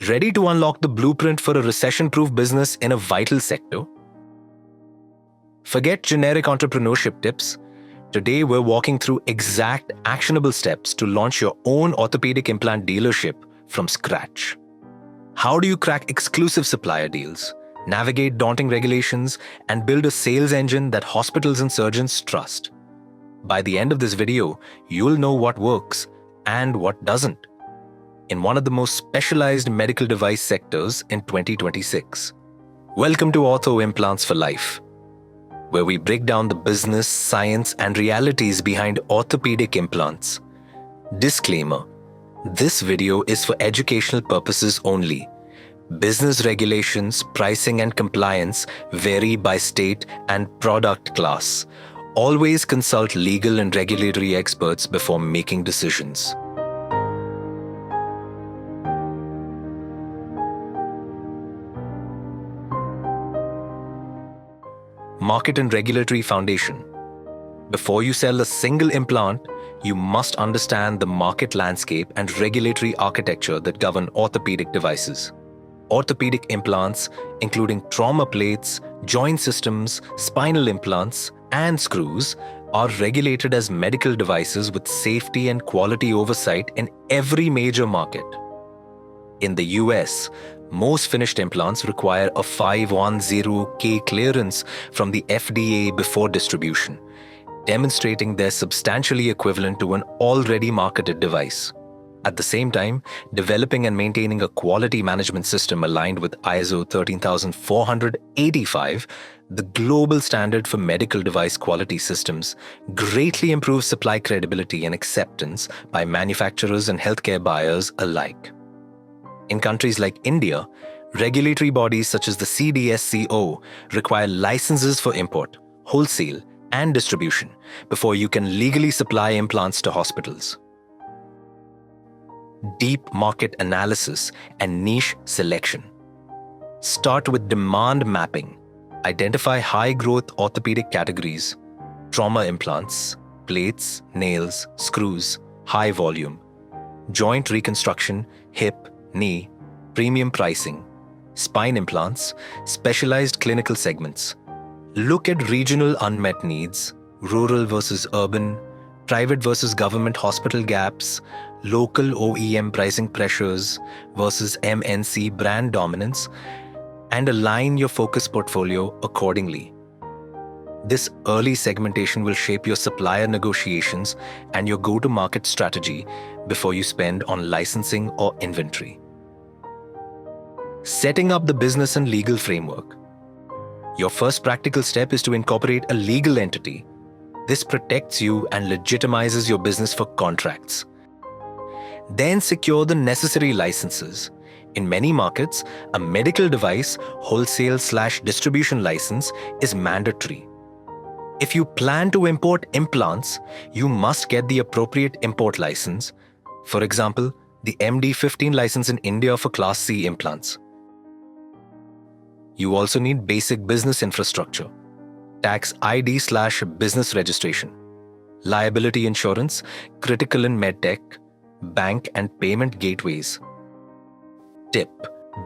Ready to unlock the blueprint for a recession-proof business in a vital sector? Forget generic entrepreneurship tips. Today, we're walking through exact, actionable steps to launch your own orthopedic implant dealership from scratch. How do you crack exclusive supplier deals, navigate daunting regulations, and build a sales engine that hospitals and surgeons trust? By the end of this video, you'll know what works and what doesn't in one of the most specialized medical device sectors in 2026. Welcome to Ortho Implants for Life, where we break down the business, science, and realities behind orthopedic implants. Disclaimer: this video is for educational purposes only. Business regulations, pricing, and compliance vary by state and product class. Always consult legal and regulatory experts before making decisions. Market and regulatory foundation. Before you sell a single implant, you must understand the market landscape and regulatory architecture that govern orthopedic devices. Orthopedic implants, including trauma plates, joint systems, spinal implants, and screws, are regulated as medical devices with safety and quality oversight in every major market. In the US, most finished implants require a 510K clearance from the FDA before distribution, demonstrating they're substantially equivalent to an already marketed device. At the same time, developing and maintaining a quality management system aligned with ISO 13485, the global standard for medical device quality systems, greatly improves supply credibility and acceptance by manufacturers and healthcare buyers alike. In countries like India, regulatory bodies such as the CDSCO require licenses for import, wholesale, and distribution before you can legally supply implants to hospitals. Deep market analysis and niche selection. Start with demand mapping. Identify high-growth orthopedic categories: trauma implants, plates, nails, screws, high volume, joint reconstruction, hip, knee, premium pricing, spine implants, specialized clinical segments. Look at regional unmet needs, rural versus urban, private versus government hospital gaps, local OEM pricing pressures versus MNC brand dominance, and align your focus portfolio accordingly. This early segmentation will shape your supplier negotiations and your go-to-market strategy before you spend on licensing or inventory. Setting up the business and legal framework. Your first practical step is to incorporate a legal entity. This protects you and legitimizes your business for contracts. Then secure the necessary licenses. In many markets, a medical device wholesale/distribution license is mandatory. If you plan to import implants, you must get the appropriate import license. For example, the MD15 license in India for Class C implants. You also need basic business infrastructure, tax ID/business registration, liability insurance, critical in medtech, bank and payment gateways. Tip: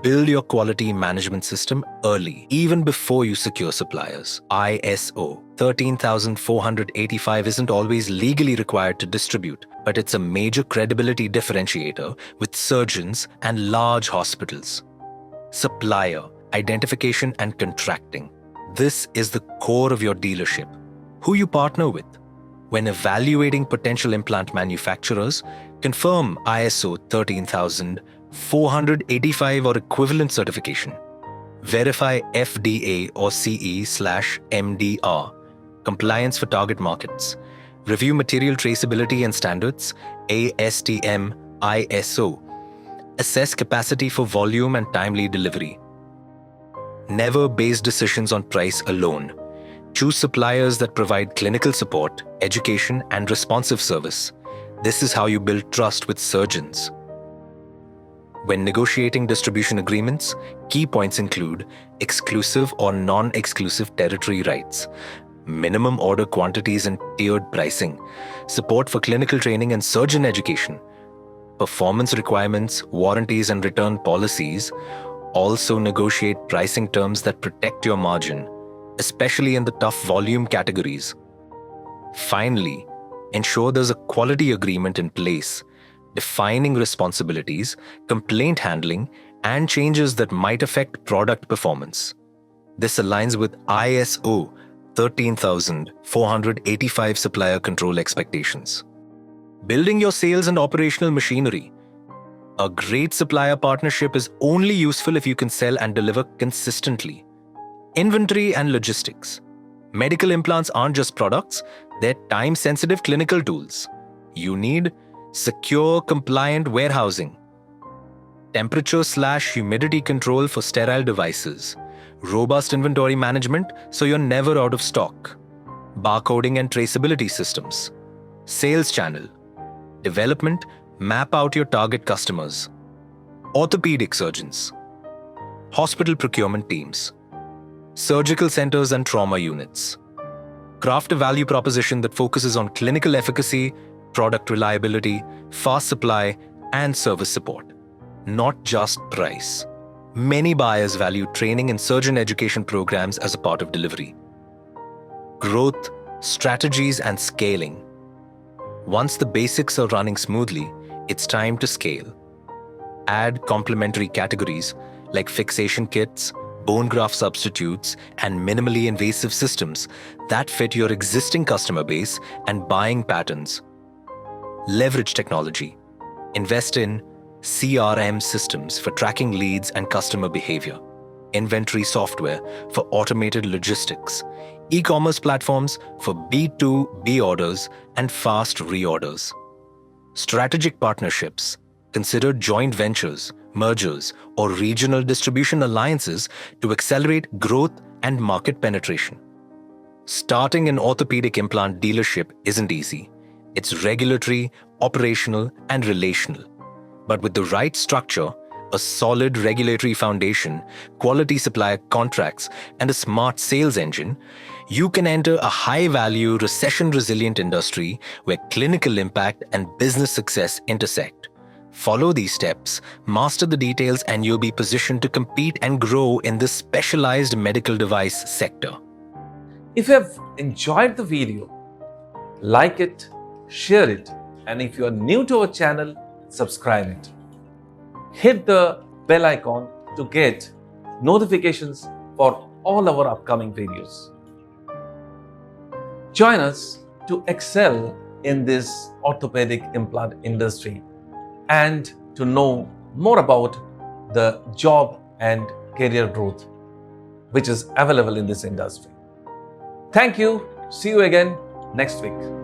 build your quality management system early, even before you secure suppliers. ISO 13485 isn't always legally required to distribute, but it's a major credibility differentiator with surgeons and large hospitals. Supplier identification and contracting. This is the core of your dealership. Who you partner with. When evaluating potential implant manufacturers, confirm ISO 13485 or equivalent certification. Verify FDA or CE/MDR, compliance for target markets. Review material traceability and standards, ASTM, ISO. Assess capacity for volume and timely delivery. Never base decisions on price alone. Choose suppliers that provide clinical support, education, and responsive service. This is how you build trust with surgeons. When negotiating distribution agreements, key points include exclusive or non-exclusive territory rights, minimum order quantities and tiered pricing, support for clinical training and surgeon education, performance requirements, warranties, and return policies. Also negotiate pricing terms that protect your margin, especially in the tough volume categories. Finally, ensure there's a quality agreement in place, defining responsibilities, complaint handling, and changes that might affect product performance. This aligns with ISO 13485 supplier control expectations. Building your sales and operational machinery. A great supplier partnership is only useful if you can sell and deliver consistently. Inventory and logistics. Medical implants aren't just products, they're time-sensitive clinical tools. You need secure, compliant warehousing, temperature/humidity control for sterile devices, robust inventory management so you're never out of stock, barcoding and traceability systems, sales channel, development, map out your target customers, orthopedic surgeons, hospital procurement teams, surgical centers and trauma units. Craft a value proposition that focuses on clinical efficacy, product reliability, fast supply, and service support, not just price. Many buyers value training and surgeon education programs as a part of delivery. Growth, strategies, and scaling. Once the basics are running smoothly, it's time to scale. Add complementary categories like fixation kits, bone graft substitutes, and minimally invasive systems that fit your existing customer base and buying patterns. Leverage technology. Invest in CRM systems for tracking leads and customer behavior, inventory software for automated logistics, e-commerce platforms for B2B orders and fast reorders. Strategic partnerships. Consider joint ventures, mergers, or regional distribution alliances to accelerate growth and market penetration. Starting an orthopedic implant dealership isn't easy. It's regulatory, operational, and relational. But with the right structure, a solid regulatory foundation, quality supplier contracts, and a smart sales engine, you can enter a high-value, recession-resilient industry where clinical impact and business success intersect. Follow these steps, master the details, and you'll be positioned to compete and grow in this specialized medical device sector. If you have enjoyed the video, like it, share it, and if you are new to our channel, subscribe it. Hit the bell icon to get notifications for all our upcoming videos. Join us to excel in this orthopedic implant industry and to know more about the job and career growth which is available in this industry. Thank you. See you again next week.